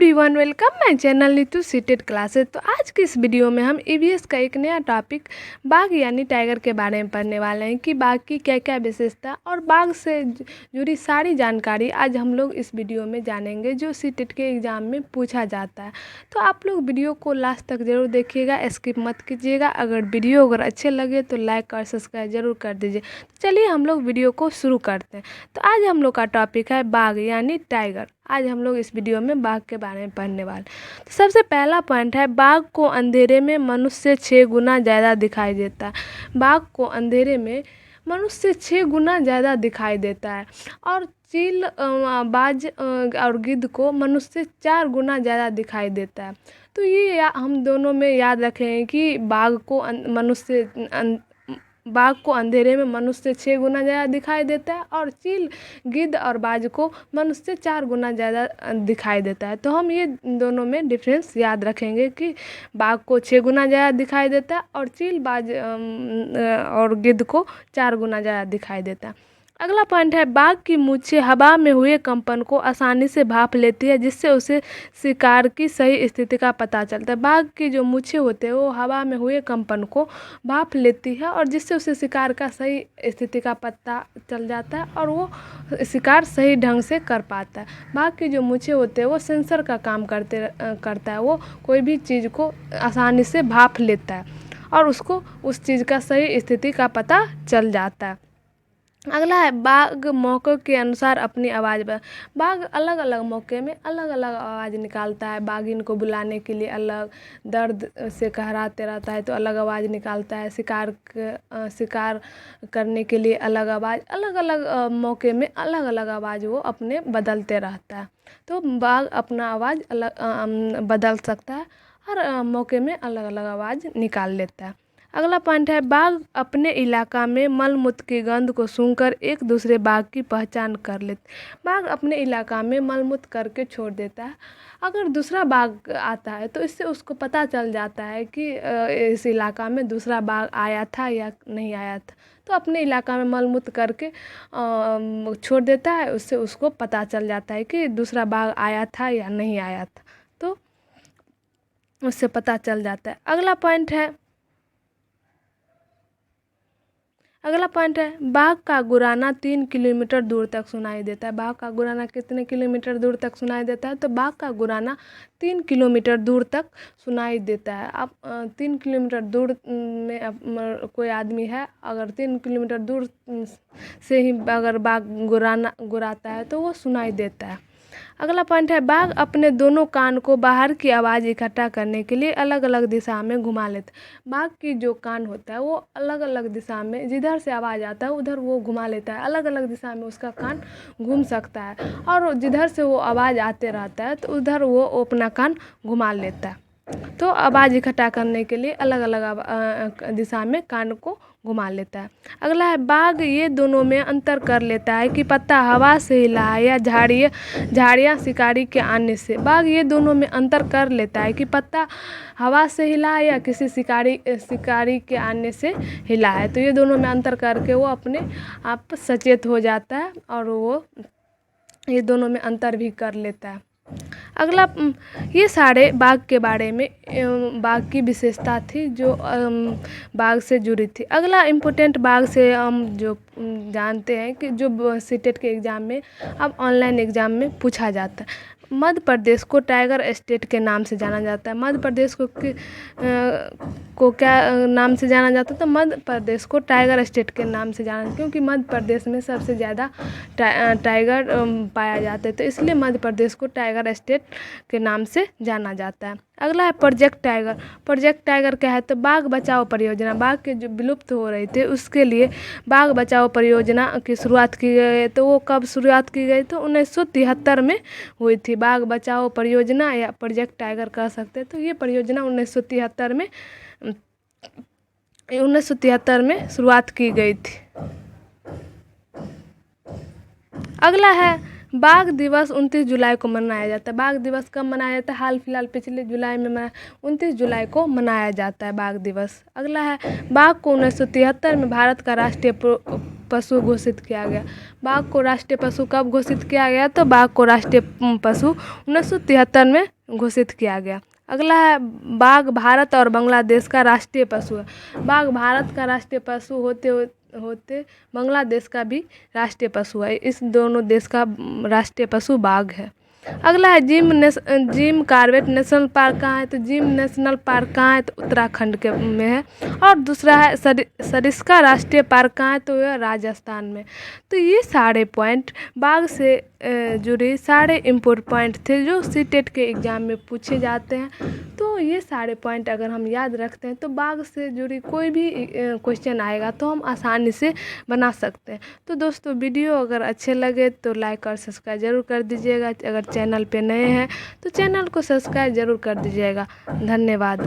Everyone, welcome my channel Neetu seated classes. तो आज की इस वीडियो में हम ईवीएस का एक नया टॉपिक बाघ यानी टाइगर के बारे में पढ़ने वाले हैं कि बाघ की क्या क्या विशेषता और बाघ से जुड़ी सारी जानकारी आज हम लोग इस वीडियो में जानेंगे जो सीटेड के एग्ज़ाम में पूछा जाता है। तो आप लोग वीडियो को लास्ट तक ज़रूर देखिएगा, स्किप मत कीजिएगा। अगर अच्छे लगे तो लाइक और सब्सक्राइब ज़रूर कर दीजिए। तो चलिए हम लोग वीडियो को शुरू करते हैं। तो आज हम लोग का टॉपिक है बाघ यानी टाइगर। आज हम लोग इस वीडियो में बाघ के बारे में पढ़ने वाले। तो सबसे पहला पॉइंट है, बाघ को अंधेरे में मनुष्य से 6 गुना ज़्यादा दिखाई देता है। बाघ को अंधेरे में मनुष्य से 6 गुना ज़्यादा दिखाई देता है और चील, बाज और गिद्ध को मनुष्य से 4 गुना ज़्यादा दिखाई देता है। तो ये हम दोनों में याद रखें कि बाघ को अंधेरे में मनुष्य से 6 गुना ज़्यादा दिखाई देता है और चील, गिद्ध और बाज को मनुष्य से 4 गुना ज़्यादा दिखाई देता है। तो हम ये दोनों में डिफरेंस याद रखेंगे कि बाघ को 6 गुना ज़्यादा दिखाई देता है और चील, बाज और गिद्ध को 4 गुना ज़्यादा दिखाई देता है। अगला पॉइंट है, बाघ की मूंछें हवा में हुए कंपन को आसानी से भांप लेती है जिससे उसे शिकार की सही स्थिति का पता चलता है। बाघ की जो मूंछें होते हैं वो हवा में हुए कंपन को भांप लेती है और जिससे उसे शिकार का सही स्थिति का पता चल जाता है और वो शिकार सही ढंग से कर पाता है। बाघ की जो मूंछें होते हैं वो सेंसर का काम करता है। वो कोई भी चीज़ को आसानी से भांप लेता है और उसको उस चीज़ का सही स्थिति का पता चल जाता है। अगला है, बाघ मौके के अनुसार अपनी आवाज़ बाघ अलग अलग मौके में अलग अलग आवाज़ निकालता है। बाघिन को बुलाने के लिए अलग, दर्द से कहराते रहता है तो अलग आवाज़ निकालता है, शिकार करने के लिए अलग आवाज़, अलग अलग मौके में अलग अलग आवाज़ वो अपने बदलते रहता है। तो बाघ अपना आवाज़ अलग बदल सकता है, हर मौके में अलग अलग आवाज़ निकाल लेता है। अगला पॉइंट है, बाघ अपने इलाका में मलमूत्र की गंध को सूंघकर एक दूसरे बाघ की पहचान कर लेते। बाघ अपने इलाका में मलमूत्र करके छोड़ देता है। अगर दूसरा बाघ आता है तो इससे उसको पता चल जाता है कि इस इलाका में दूसरा बाघ आया था या नहीं आया था। तो अपने इलाका में मलमूत्र करके छोड़ देता है, उससे उसको पता चल जाता है कि दूसरा बाघ आया था या नहीं आया था। तो उससे पता चल जाता है। अगला पॉइंट है, बाघ का गुराना 3 किलोमीटर दूर तक सुनाई देता है। बाघ का गुराना कितने किलोमीटर दूर तक सुनाई देता है? तो बाघ का गुराना 3 किलोमीटर दूर तक सुनाई देता है। अब 3 किलोमीटर दूर में कोई आदमी है, अगर 3 किलोमीटर दूर से ही अगर बाघ गुराता है तो वो सुनाई देता है। अगला पॉइंट है, बाघ अपने दोनों कान को बाहर की आवाज़ इकट्ठा करने के लिए अलग अलग दिशा में घुमा लेता है। बाघ की जो कान होता है वो अलग अलग दिशा में, जिधर से आवाज़ आता है उधर वो घुमा लेता है। अलग अलग दिशा में उसका कान घूम सकता है और जिधर से वो आवाज़ आते रहता है तो उधर वो अपना कान घुमा लेता है। तो आवाज़ इकट्ठा करने के लिए अलग अलग दिशा में कान को घुमा लेता है। अगला है, बाघ ये दोनों में अंतर कर लेता है कि पत्ता हवा से हिला है या झाड़ियाँ शिकारी के आने से। बाघ ये दोनों में अंतर कर लेता है कि पत्ता हवा से हिला है या किसी शिकारी के आने से हिला है। तो ये दोनों में अंतर करके वो अपने आप सचेत हो जाता है और वो ये दोनों में अंतर भी कर लेता है। अगला, ये सारे बाघ के बारे में बाघ की विशेषता थी जो बाघ से जुड़ी थी। अगला इम्पोर्टेंट बाघ से हम जो जानते हैं कि जो सीटेट के एग्ज़ाम में, अब ऑनलाइन एग्ज़ाम में पूछा जाता है। मध्य प्रदेश को टाइगर स्टेट के नाम से जाना जाता है। मध्य प्रदेश को क्या नाम से जाना जाता है? तो मध्य प्रदेश को टाइगर स्टेट के नाम से जाना, क्योंकि मध्य प्रदेश में सबसे ज़्यादा टाइगर पाया जाता है, तो इसलिए मध्य प्रदेश को टाइगर स्टेट के नाम से जाना जाता है। अगला है, प्रोजेक्ट टाइगर। प्रोजेक्ट टाइगर क्या है? तो बाघ बचाओ परियोजना। बाघ के जो विलुप्त हो रहे थे उसके लिए बाघ बचाओ परियोजना की शुरुआत की गई। तो वो कब शुरुआत की गई? तो 1973 में हुई थी। बाघ बचाओ परियोजना या प्रोजेक्ट टाइगर कह सकते हैं। तो ये परियोजना 1973 में शुरुआत की गई थी। अगला है, बाघ दिवस 29 जुलाई को मनाया जाता है। बाघ दिवस कब मनाया जाता है? हाल फिलहाल पिछले जुलाई में 29 जुलाई को मनाया जाता है बाघ दिवस। अगला है, बाघ को 1973 में भारत का राष्ट्रीय पशु घोषित किया गया। बाघ को राष्ट्रीय पशु कब घोषित किया गया? तो बाघ को राष्ट्रीय पशु 1973 में घोषित किया गया। अगला है बाघ भारत और बांग्लादेश का राष्ट्रीय पशु है। बाघ भारत का राष्ट्रीय पशु होते बांग्लादेश का भी राष्ट्रीय पशु है। इस दोनों देश का राष्ट्रीय पशु बाघ है। अगला है जिम कॉर्बेट नेशनल पार्क कहाँ है? तो जिम नेशनल पार्क कहाँ है? तो उत्तराखंड के में है। और दूसरा है सरिस्का राष्ट्रीय पार्क कहाँ है? तो यह राजस्थान में। तो ये सारे पॉइंट बाघ से जुड़े सारे इम्पोर्टेंट पॉइंट थे जो सीटेट के एग्ज़ाम में पूछे जाते हैं। तो ये सारे पॉइंट अगर हम याद रखते हैं तो बाघ से जुड़ी कोई भी क्वेश्चन आएगा तो हम आसानी से बना सकते हैं। तो दोस्तों वीडियो अगर अच्छे लगे तो लाइक और सब्सक्राइब ज़रूर कर दीजिएगा। अगर चैनल पे नए हैं तो चैनल को सब्सक्राइब ज़रूर कर दीजिएगा। धन्यवाद।